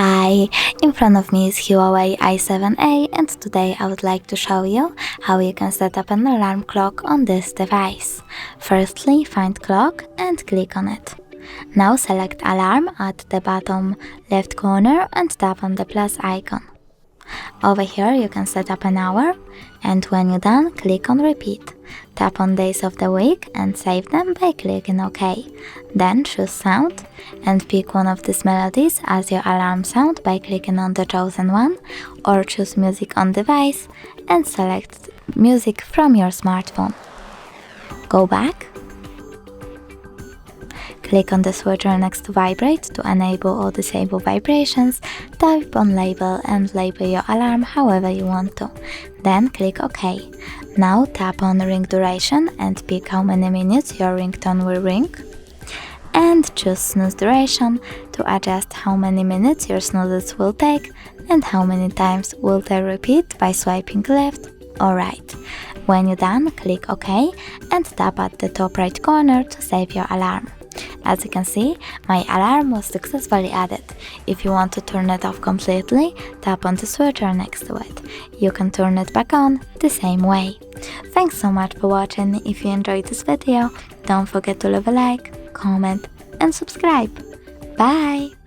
Hi, in front of me is HUAWEI Y7a, and today I would like to show you how you can set up an alarm clock on this device. Firstly, find clock and click on it. Now select alarm at the bottom left corner and tap on the plus icon. Over here you can set up an hour, and when you're done, click on repeat. Tap on days of the week and save them by clicking OK. Then choose sound and pick one of these melodies as your alarm sound by clicking on the chosen one, or choose music on device and select music from your smartphone. Go back. Click on the switcher next to vibrate to enable or disable vibrations, tap on label and label your alarm however you want to. Then click OK. Now tap on ring duration and pick how many minutes your ringtone will ring. And choose snooze duration to adjust how many minutes your snoozes will take and how many times will they repeat by swiping left or right. When you're done, click OK and tap at the top right corner to save your alarm. As you can see, my alarm was successfully added. If you want to turn it off completely, tap on the switcher next to it. You can turn it back on the same way. Thanks so much for watching. If you enjoyed this video, don't forget to leave a like, comment and subscribe. Bye!